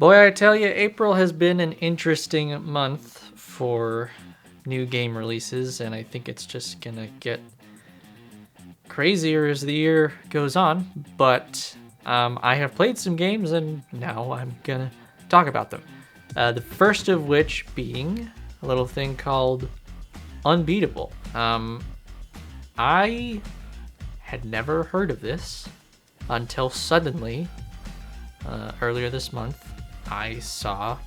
Boy, I tell you, April has been an interesting month for new game releases, and I think it's just gonna get crazier as the year goes on. But I have played some games, and now I'm gonna talk about them. The first of which being a little thing called Unbeatable. I had never heard of this until suddenly, earlier this month, I saw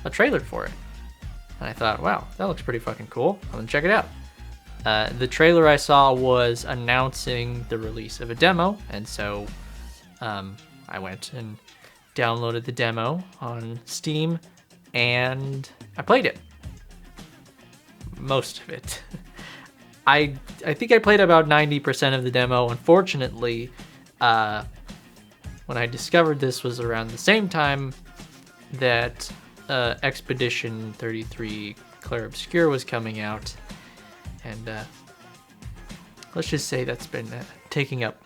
a trailer for it. And I thought, wow, that looks pretty fucking cool. I'm gonna check it out. The trailer I saw was announcing the release of a demo, and so I went and downloaded the demo on Steam, and I played it. Most of it. I think I played about 90% of the demo. Unfortunately, when I discovered this was around the same time that Expedition 33 Clair Obscur was coming out, and let's just say that's been taking up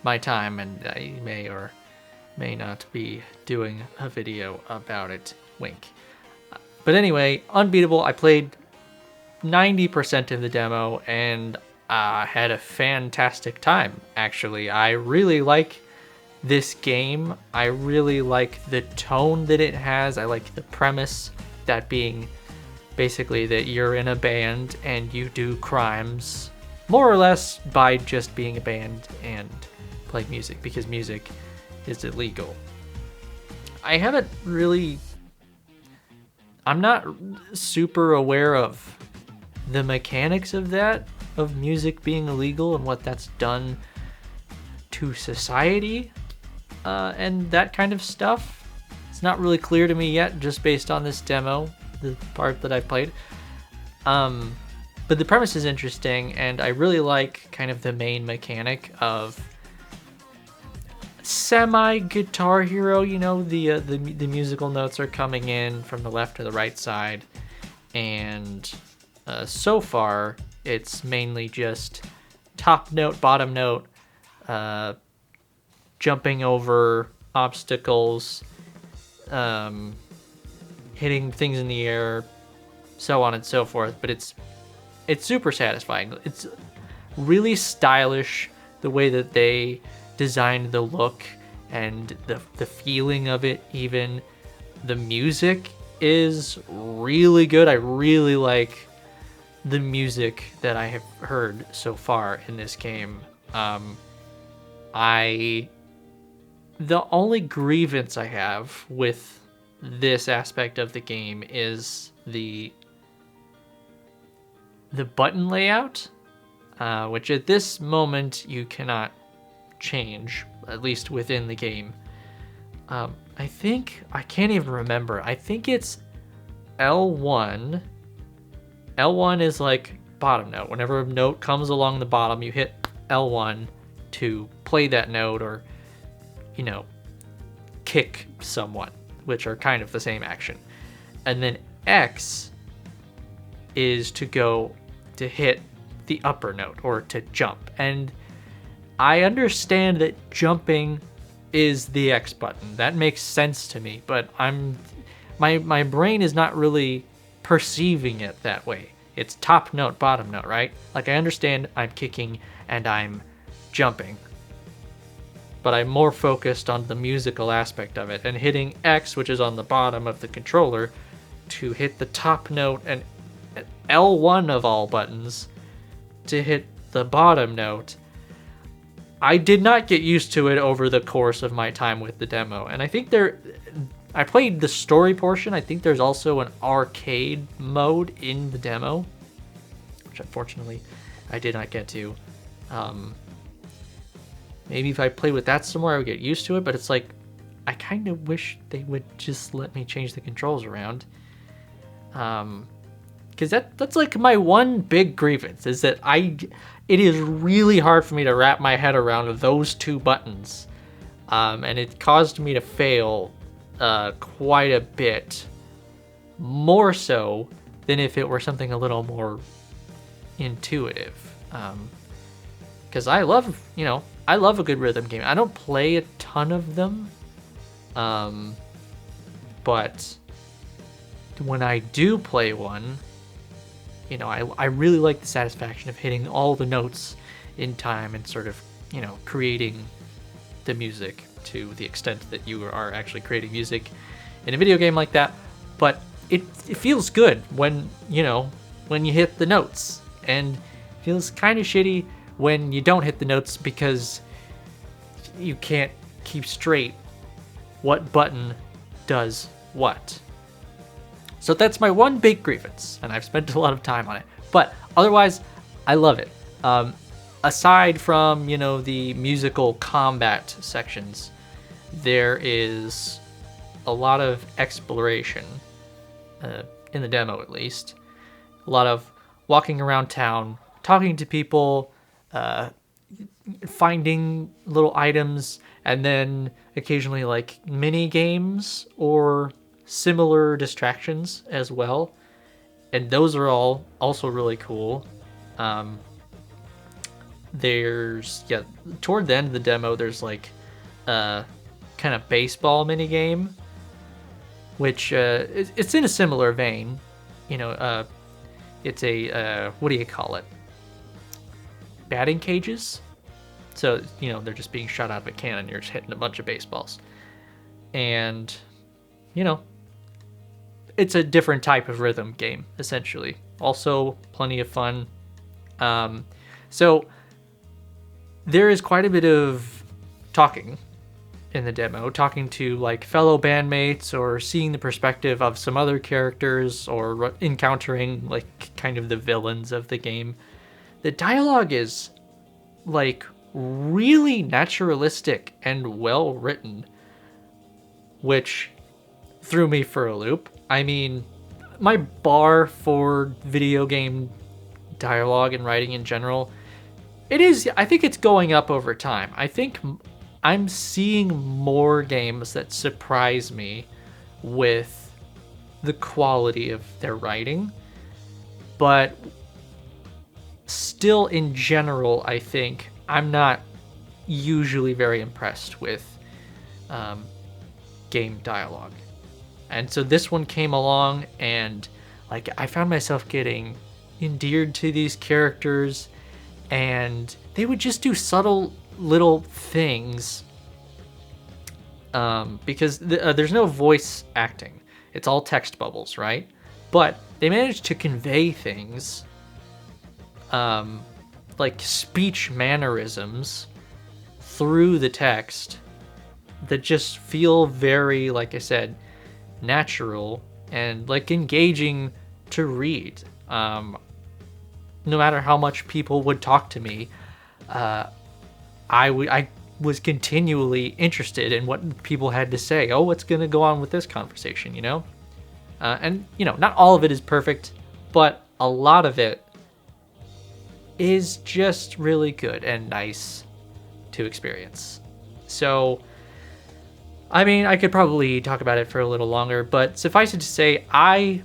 my time, and I may or may not be doing a video about it. Wink. But anyway, Unbeatable, I played 90% of the demo and had a fantastic time, actually. I really like this game. I really like the tone that it has. I like the premise, that being basically that you're in a band and you do crimes, more or less by just being a band and playing music, because music is illegal. I'm not super aware of the mechanics of that, of music being illegal and what that's done to society and that kind of stuff. It's not really clear to me yet, just based on this demo, the part that I played. But the premise is interesting, and I really like kind of the main mechanic of semi-Guitar Hero. You know, the musical notes are coming in from the left to the right side, and so far it's mainly just top note, bottom note, jumping over obstacles, hitting things in the air, so on and so forth. But it's super satisfying. It's really stylish, the way that they designed the look and the feeling of it. Even the music is really good. I really like the music that I have heard so far in this game. The only grievance I have with this aspect of the game is the button layout, which at this moment you cannot change, at least within the game. I can't even remember. I think it's L1. L1 is like bottom note. Whenever a note comes along the bottom, you hit L1 to play that note, or, you know, kick someone, which are kind of the same action. And then X is to hit the upper note, or to jump. And I understand that jumping is the X button. That makes sense to me, but my brain is not really perceiving it that way. It's top note, bottom note, right? Like, I understand I'm kicking and I'm jumping, but I'm more focused on the musical aspect of it, and hitting X, which is on the bottom of the controller, to hit the top note, and L1 of all buttons to hit the bottom note. I did not get used to it over the course of my time with the demo, and I think I played the story portion. I think there's also an arcade mode in the demo, which unfortunately I did not get to. Maybe if I played with that some more, I would get used to it, but it's like, I kind of wish they would just let me change the controls around. Because that's like my one big grievance, is that it is really hard for me to wrap my head around those two buttons. And it caused me to fail quite a bit, more so than if it were something a little more intuitive. Because I love a good rhythm game. I don't play a ton of them, but but when I do play one, you know, I really like the satisfaction of hitting all the notes in time and sort of, you know, creating the music to the extent that you are actually creating music in a video game like that. But it feels good when, you know, when you hit the notes, and it feels kind of shitty when you don't hit the notes because you can't keep straight what button does what. So that's my one big grievance, and I've spent a lot of time on it. But otherwise, I love it. Aside from, you know, the musical combat sections, there is a lot of exploration, in the demo at least. A lot of walking around town, talking to people, finding little items, and then occasionally like mini games or similar distractions as well. And those are all also really cool. There's, yeah, toward the end of the demo, there's like a kind of baseball mini game, which it's in a similar vein. You know, it's a, what do you call it? Batting cages. So, you know, they're just being shot out of a cannon. You're just hitting a bunch of baseballs. And, you know, it's a different type of rhythm game, essentially. Also, plenty of fun. So, there is quite a bit of talking in the demo, talking to like fellow bandmates or seeing the perspective of some other characters or encountering like kind of the villains of the game. The dialogue is like really naturalistic and well written, which threw me for a loop. I mean, my bar for video game dialogue and writing in general, I think it's going up over time. I think I'm seeing more games that surprise me with the quality of their writing, but still in general, I think I'm not usually very impressed with game dialogue. And so this one came along, and like I found myself getting endeared to these characters, and they would just do subtle little things, because there's no voice acting. It's all text bubbles, right? But they managed to convey things, like speech mannerisms through the text that just feel very, like I said, natural and like engaging to read. No matter how much people would talk to me, I was continually interested in what people had to say. Oh, what's going to go on with this conversation, you know? And, you know, not all of it is perfect, but a lot of it is just really good and nice to experience. So, I mean, I could probably talk about it for a little longer, but suffice it to say, I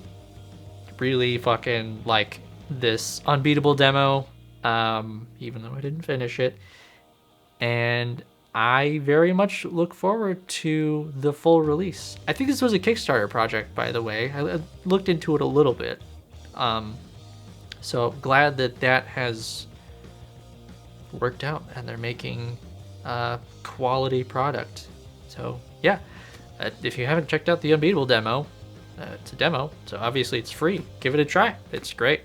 really fucking like this Unbeatable demo, even though I didn't finish it. And I very much look forward to the full release. I think this was a Kickstarter project, by the way. I looked into it a little bit. So glad that has worked out and they're making a quality product. So yeah, if you haven't checked out the Unbeatable demo, it's a demo, so obviously it's free. Give it a try. It's great.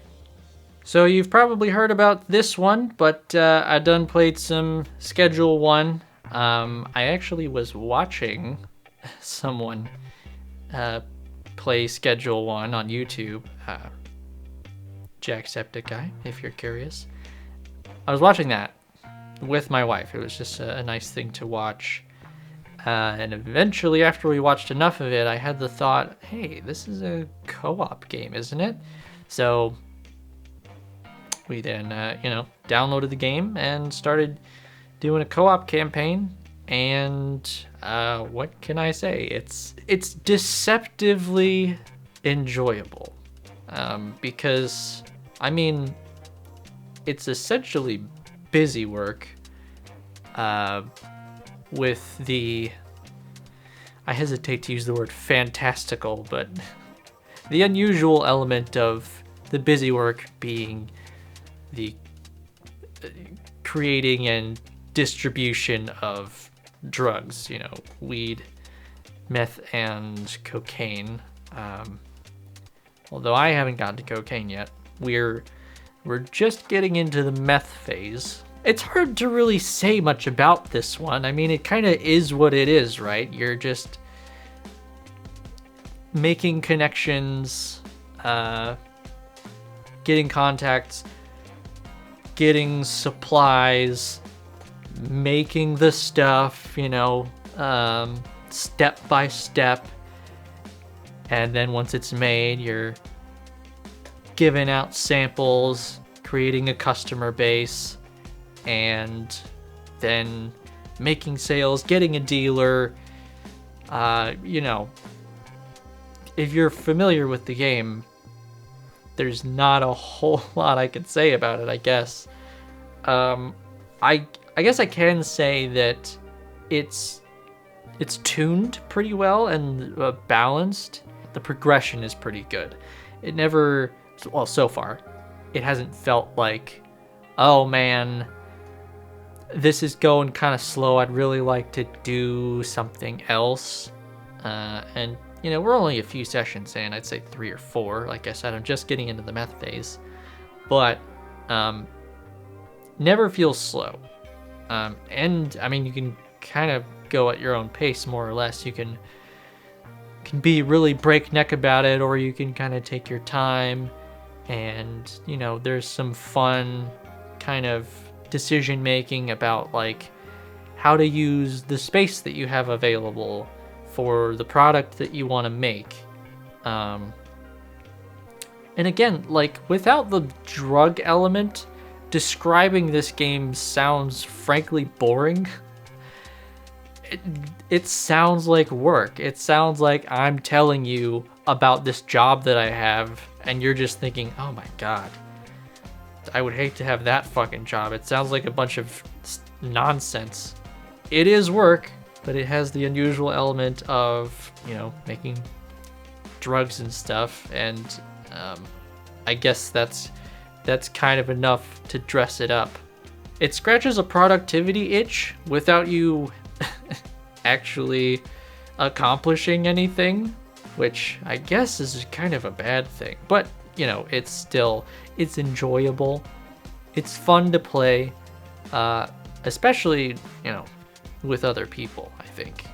So you've probably heard about this one, but I done played some Schedule 1. I actually was watching someone play Schedule 1 on YouTube. Jacksepticeye, if you're curious. I was watching that with my wife. It was just a nice thing to watch. And eventually, after we watched enough of it, I had the thought, hey, this is a co-op game, isn't it? So we then, downloaded the game and started doing a co-op campaign. And what can I say? It's deceptively enjoyable, because, I mean, it's essentially busy work with the... I hesitate to use the word fantastical, but the unusual element of the busy work being the creating and distribution of drugs, you know, weed, meth, and cocaine. Although I haven't gotten to cocaine yet. We're just getting into the meth phase. It's hard to really say much about this one. I mean, it kind of is what it is, right? You're just making connections, getting contacts, getting supplies, making the stuff, you know, step by step. And then once it's made, you're giving out samples, creating a customer base, and then making sales, getting a dealer. You know, if you're familiar with the game, there's not a whole lot I can say about it, I guess. I guess I can say that it's tuned pretty well and balanced. The progression is pretty good. It never, well, so far, it hasn't felt like, oh man, this is going kind of slow. I'd really like to do something else. And, you know, we're only a few sessions in. I'd say 3 or 4. Like I said, I'm just getting into the meth phase. But never feels slow. And, I mean, you can kind of go at your own pace, more or less. You can be really breakneck about it, or you can kind of take your time. And, you know, there's some fun kind of decision making about like how to use the space that you have available for the product that you want to make. And again, like without the drug element, describing this game sounds frankly boring. It sounds like work. It sounds like I'm telling you about this job that I have, and you're just thinking, oh my god, I would hate to have that fucking job. It sounds like a bunch of nonsense. It is work, but it has the unusual element of, you know, making drugs and stuff, and I guess that's kind of enough to dress it up. It scratches a productivity itch without you actually accomplishing anything, which I guess is kind of a bad thing. But, you know, it's enjoyable. It's fun to play, especially, you know, with other people, I think.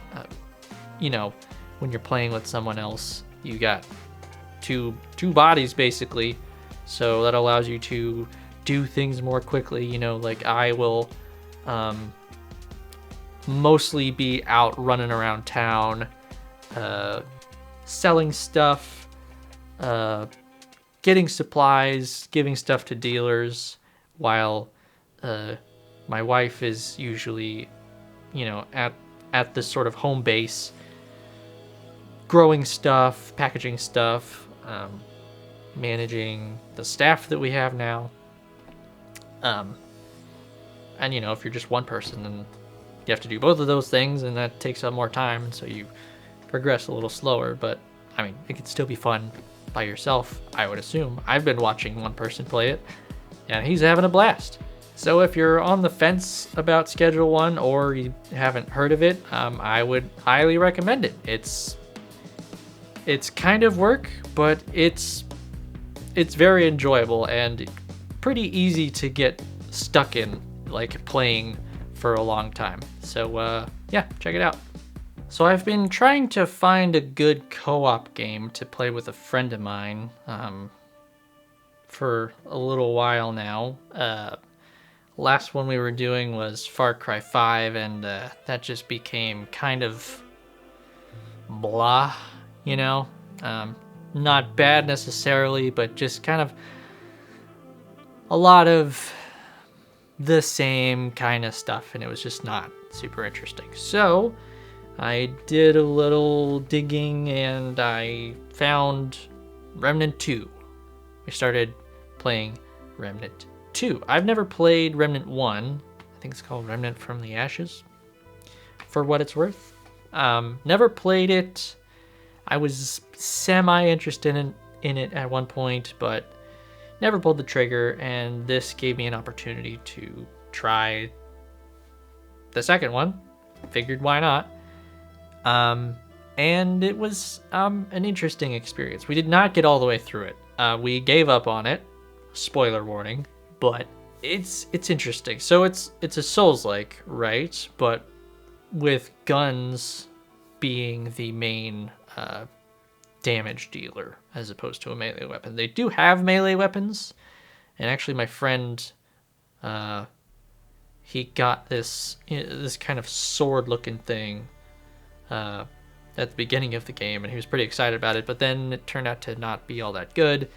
You know, when you're playing with someone else, you got two bodies, basically, so that allows you to do things more quickly. You know, like I will mostly be out running around town, selling stuff, getting supplies, giving stuff to dealers, while my wife is usually, you know, at this sort of home base, growing stuff, packaging stuff, managing the staff that we have now. And, you know, if you're just one person, then you have to do both of those things, and that takes up more time, and so you progress a little slower. But, I mean, it could still be fun by yourself, I would assume. I've been watching one person play it, and he's having a blast. So if you're on the fence about Schedule 1, or you haven't heard of it, I would highly recommend it. It's kind of work, but it's very enjoyable and pretty easy to get stuck in, like playing for a long time. So yeah, check it out. So I've been trying to find a good co-op game to play with a friend of mine for a little while now. Last one we were doing was Far Cry 5, and that just became kind of blah, you know? Not bad necessarily, but just kind of a lot of the same kind of stuff, and it was just not super interesting. So I did a little digging, and I found Remnant 2. We started playing Remnant 2. I've never played Remnant 1. I think it's called Remnant from the Ashes, for what it's worth. Never played it. I was semi-interested in it at one point, but never pulled the trigger, and this gave me an opportunity to try the second one. Figured why not. And it was an interesting experience. We did not get all the way through it. We gave up on it. Spoiler warning, but it's interesting. So it's a Souls-like, right? But with guns being the main damage dealer as opposed to a melee weapon. They do have melee weapons, and actually my friend, he got this kind of sword-looking thing at the beginning of the game, and he was pretty excited about it, but then it turned out to not be all that good.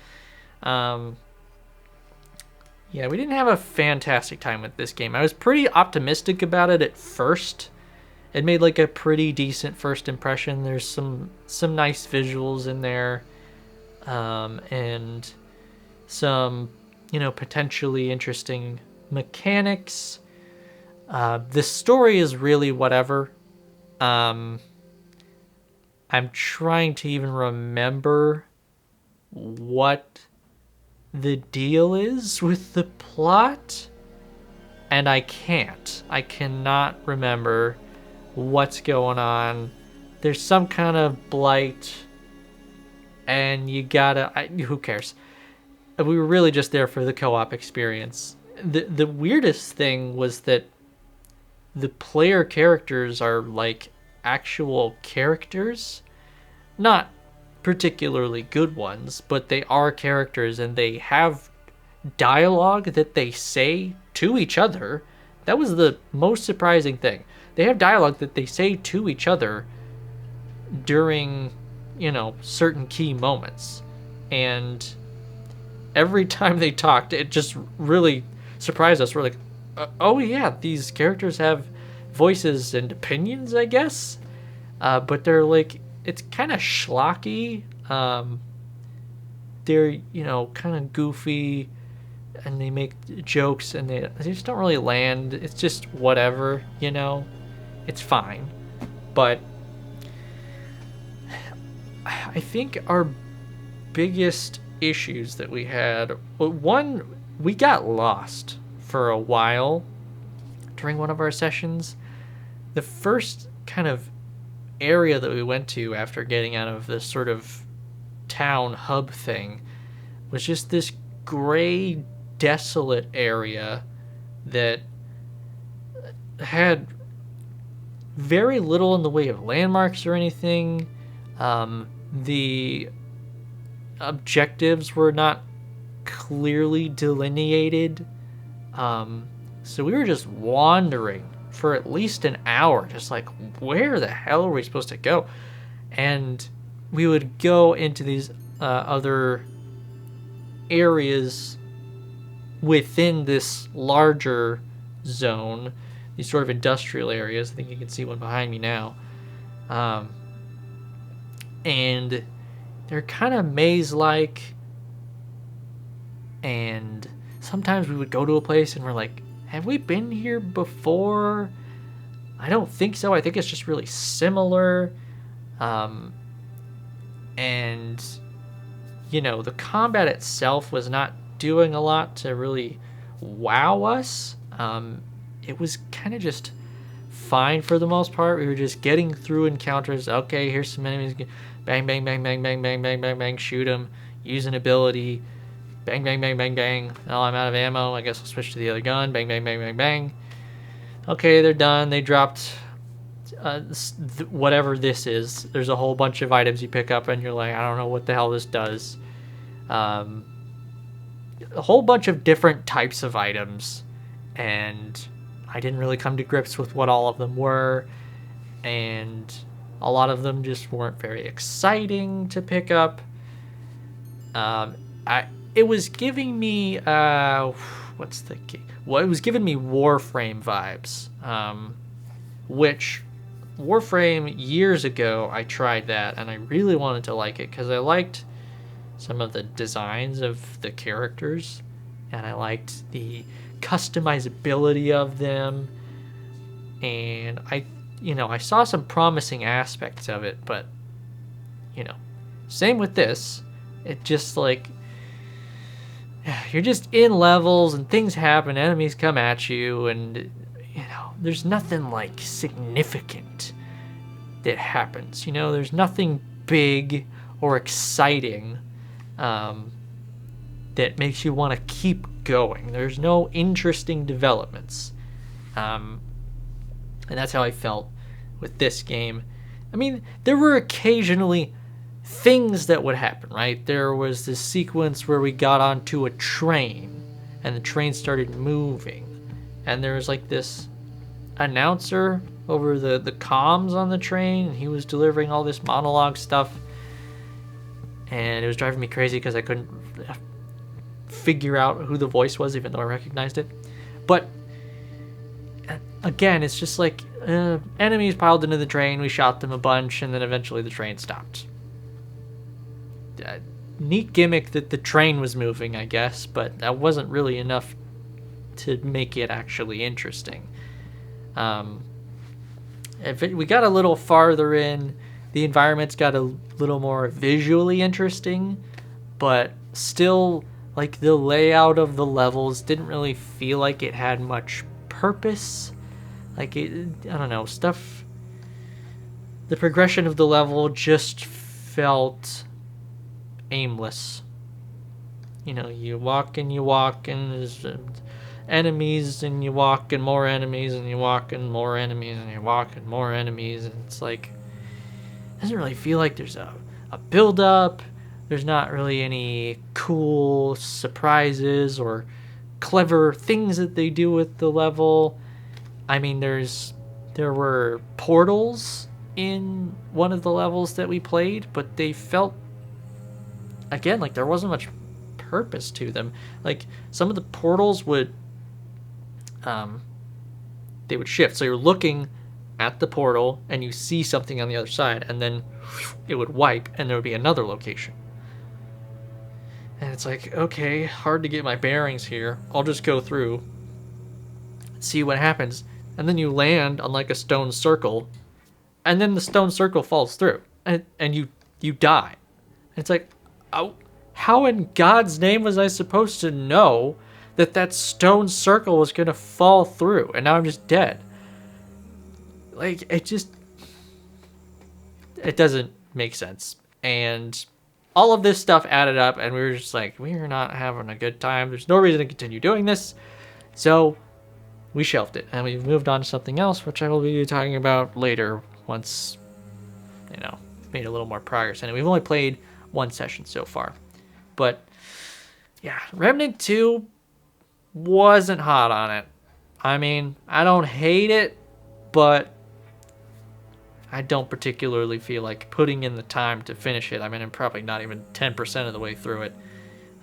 Yeah, we didn't have a fantastic time with this game. I was pretty optimistic about it at first. It made like a pretty decent first impression. There's some nice visuals in there, and some, potentially interesting mechanics. The story is really whatever. I'm trying to even remember what the deal is with the plot, and I cannot remember what's going on. There's some kind of blight, and you gotta, who cares? We were really just there for the co-op experience. The weirdest thing was that the player characters are like actual characters, not particularly good ones, but they are characters, and they have dialogue that they say to each other. That was the most surprising thing. They have dialogue that they say to each other during, certain key moments. And every time they talked, it just really surprised us. We're like, oh yeah, these characters have voices and opinions, I guess. But they're like, it's kind of schlocky. They're, kind of goofy, and they make jokes, and they just don't really land. It's just whatever, It's fine. But I think our biggest issues that we had, one, we got lost for a while during one of our sessions. The first kind of area that we went to after getting out of this sort of town hub thing was just this gray, desolate area that had very little in the way of landmarks or anything. The objectives were not clearly delineated. So we were just wandering for at least an hour, just like, where the hell are we supposed to go? And we would go into these other areas within this larger zone, these sort of industrial areas. I think you can see one behind me now. And they're kind of maze-like, and sometimes we would go to a place and we're like, have we been here before? I don't think so. I think it's just really similar. And, the combat itself was not doing a lot to really wow us. It was kind of just fine for the most part. We were just getting through encounters. Okay, here's some enemies. Bang, bang, bang, bang, bang, bang, bang, bang, bang. Shoot them. Use an ability. Bang, bang, bang, bang, bang. Oh, I'm out of ammo. I guess I'll switch to the other gun. Bang, bang, bang, bang, bang. Okay, they're done. They dropped whatever this is. There's a whole bunch of items you pick up, and you're like, I don't know what the hell this does. A whole bunch of different types of items, and I didn't really come to grips with what all of them were, and a lot of them just weren't very exciting to pick up. It was giving me it was giving me Warframe vibes, which Warframe, years ago I tried that, and I really wanted to like it because I liked some of the designs of the characters, and I liked the customizability of them, and I I saw some promising aspects of it, but, same with this. It just like, you're just in levels and things happen, enemies come at you, and, there's nothing like significant that happens. There's nothing big or exciting that makes you want to keep going. There's no interesting developments. And that's how I felt with this game. I mean, there were occasionally things that would happen, right? There was this sequence where we got onto a train and the train started moving. And there was like this announcer over the comms on the train, and he was delivering all this monologue stuff. And it was driving me crazy because I couldn't figure out who the voice was, even though I recognized it. But again, it's just like enemies piled into the train, we shot them a bunch, and then eventually the train stopped. Neat gimmick that the train was moving, I guess, but that wasn't really enough to make it actually interesting. We got a little farther in, the environments got a little more visually interesting, but still, like, the layout of the levels didn't really feel like it had much purpose. Like, I don't know, the progression of the level just felt aimless. You walk and there's enemies, and you walk and more enemies, and you walk and more enemies, and you walk and more enemies, and it's like, it doesn't really feel like there's a build up. There's not really any cool surprises or clever things that they do with the level. I mean, there were portals in one of the levels that we played, but they felt, again, like there wasn't much purpose to them. Like, some of the portals would they would shift, so you're looking at the portal and you see something on the other side, and then it would wipe and there would be another location. And it's like, okay, hard to get my bearings here. I'll just go through, see what happens. And then you land on like a stone circle, and then the stone circle falls through, and you die. And it's like, oh, how in God's name was I supposed to know that stone circle was going to fall through? And now I'm just dead. Like, it doesn't make sense. And all of this stuff added up, and we were just like, we're not having a good time. There's no reason to continue doing this. So we shelved it, and we've moved on to something else, which I will be talking about later once, made a little more progress in it. We've only played one session so far. But yeah, Remnant 2 wasn't hot on it. I mean, I don't hate it, but I don't particularly feel like putting in the time to finish it. I mean, I'm probably not even 10% of the way through it.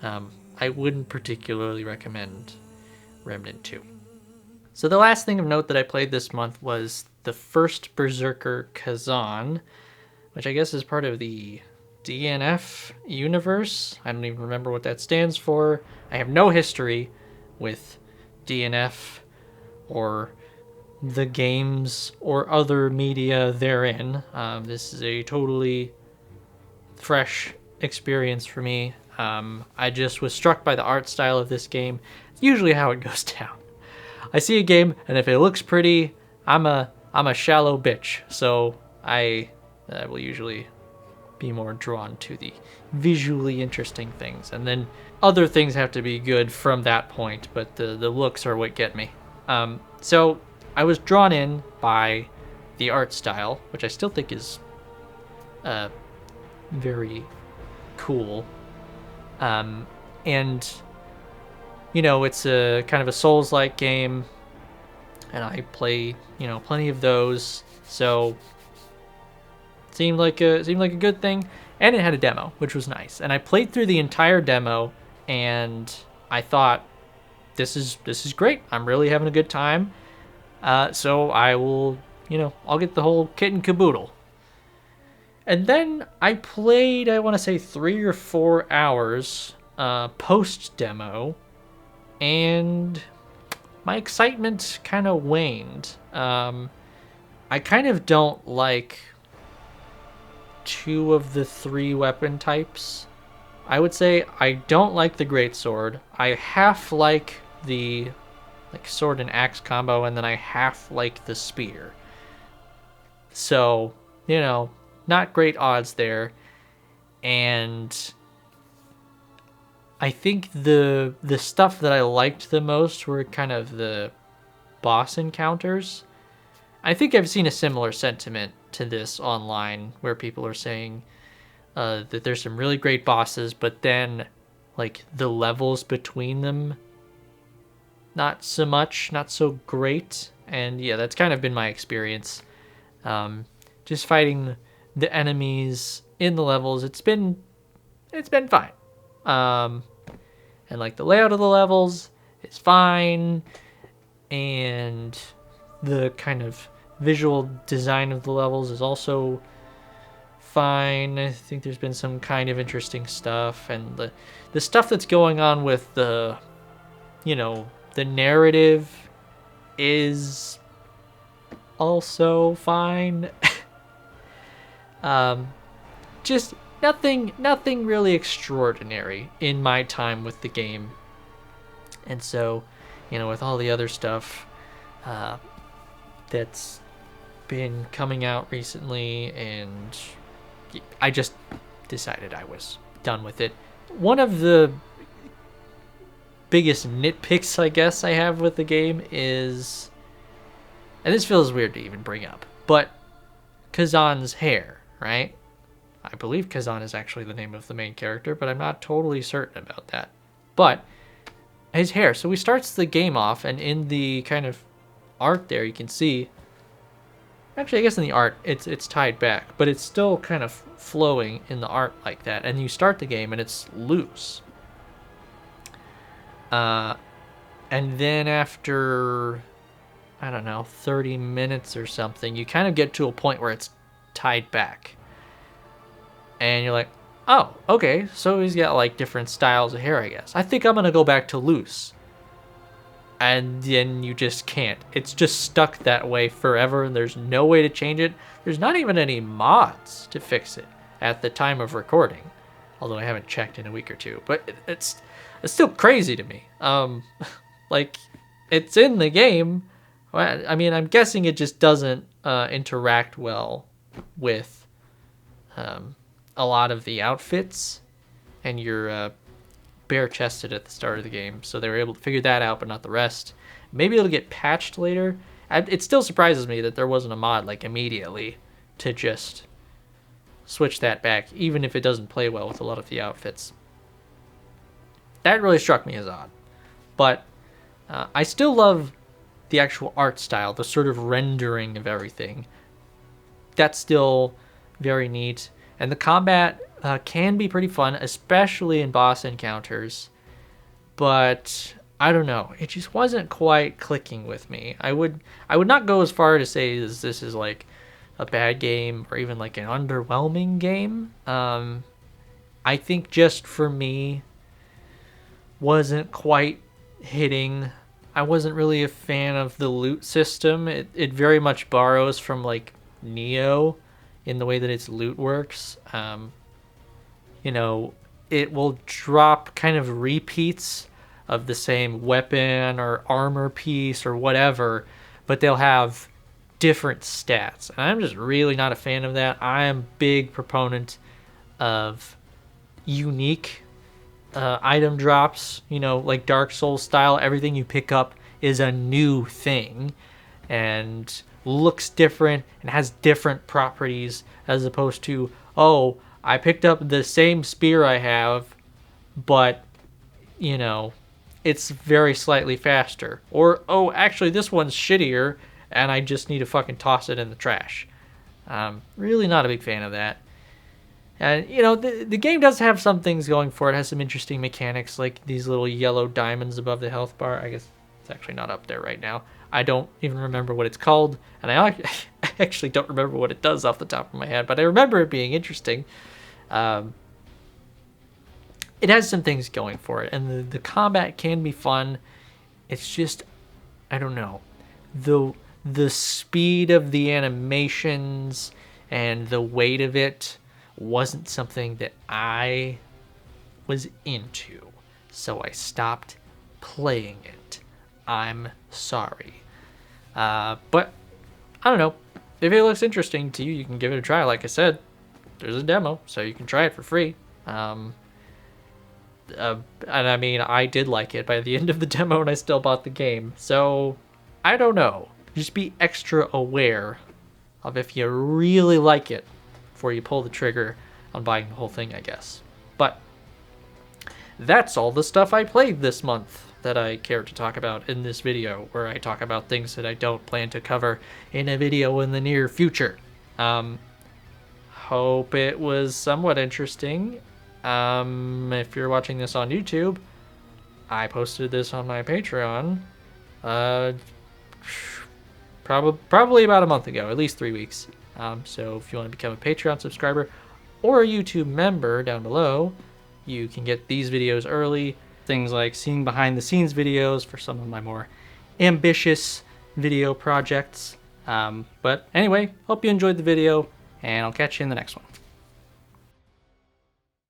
I wouldn't particularly recommend Remnant 2. So the last thing of note that I played this month was the first Berserker Kazan, which I guess is part of the DNF universe. I don't even remember what that stands for. I have no history with DNF or the games or other media therein. This is a totally fresh experience for me. I just was struck by the art style of this game. It's usually how it goes down. I see a game, and if it looks pretty, I'm a shallow bitch, so I will usually be more drawn to the visually interesting things, and then other things have to be good from that point, but the looks are what get me. So I was drawn in by the art style, which I still think is very cool, and it's a kind of a Souls-like game, and I play plenty of those, so seemed like a good thing. And it had a demo, which was nice. And I played through the entire demo, and I thought, this is great. I'm really having a good time. So I will, I'll get the whole kit and caboodle. And then I played, I want to say 3 or 4 hours post demo, and my excitement kind of waned. I kind of don't like two of the three weapon types. I would say I don't like the greatsword. I half like the sword and axe combo, and then I half like the spear. So, not great odds there. And I think the stuff that I liked the most were kind of the boss encounters. I think I've seen a similar sentiment to this online where people are saying that there's some really great bosses, but then like the levels between them, not so much, not so great. And yeah, that's kind of been my experience. Just fighting the enemies in the levels, it's been fine. And like the layout of the levels is fine, and the kind of visual design of the levels is also fine. I think there's been some kind of interesting stuff, and the stuff that's going on with the the narrative is also fine. Just nothing really extraordinary in my time with the game. And so, with all the other stuff that's been coming out recently, and I just decided I was done with it. One of the biggest nitpicks, I guess, I have with the game is, and this feels weird to even bring up, but Kazan's hair, right? I believe Kazan is actually the name of the main character, but I'm not totally certain about that. But his hair. So he starts the game off, and in the kind of art there, you can see. Actually, I guess in the art, it's tied back, but it's still kind of flowing in the art like that. And you start the game, and it's loose. And then after, I don't know, 30 minutes or something, you kind of get to a point where it's tied back. And you're like, oh, okay, so he's got like different styles of hair, I guess. I think I'm going to go back to loose. And then you just can't. It's just stuck that way forever, and there's no way to change it. There's not even any mods to fix it at the time of recording. Although I haven't checked in a week or two. But it's still crazy to me. Like, it's in the game. I mean, I'm guessing it just doesn't interact well with a lot of the outfits, and you're bare-chested at the start of the game, so they were able to figure that out, but not the rest. Maybe it'll get patched later. It still surprises me that there wasn't a mod like immediately to just switch that back, even if it doesn't play well with a lot of the outfits. That really struck me as odd, but I still love the actual art style, the sort of rendering of everything. That's still very neat. And the combat can be pretty fun, especially in boss encounters. But I don't know, it just wasn't quite clicking with me. I would not go as far to say this is like a bad game or even like an underwhelming game. I think just for me, wasn't quite hitting. I wasn't really a fan of the loot system. It very much borrows from like Neo in the way that its loot works. It will drop kind of repeats of the same weapon or armor piece or whatever, but they'll have different stats. And I'm just really not a fan of that. I am a big proponent of unique item drops, like Dark Souls style. Everything you pick up is a new thing and looks different and has different properties, as opposed to, oh, I picked up the same spear I have, but it's very slightly faster. Or, oh, actually this one's shittier and I just need to fucking toss it in the trash. Really not a big fan of that. And, the game does have some things going for it. It has some interesting mechanics, like these little yellow diamonds above the health bar. I guess it's actually not up there right now. I don't even remember what it's called, and I actually don't remember what it does off the top of my head, but I remember it being interesting. It has some things going for it, and the combat can be fun. It's just, I don't know. The the speed of the animations and the weight of it wasn't something that I was into, so I stopped playing it. I'm sorry. But I don't know. If it looks interesting to you, you can give it a try. Like I said, there's a demo, so you can try it for free. And I mean, I did like it by the end of the demo, and I still bought the game. So I don't know. Just be extra aware of if you really like it before you pull the trigger on buying the whole thing, I guess. But that's all the stuff I played this month that I care to talk about in this video, where I talk about things that I don't plan to cover in a video in the near future. Hope it was somewhat interesting. If you're watching this on YouTube, I posted this on my Patreon probably about a month ago, at least 3 weeks. So if you want to become a Patreon subscriber or a YouTube member down below, you can get these videos early. Things like seeing behind the scenes videos for some of my more ambitious video projects. But anyway, hope you enjoyed the video, and I'll catch you in the next one.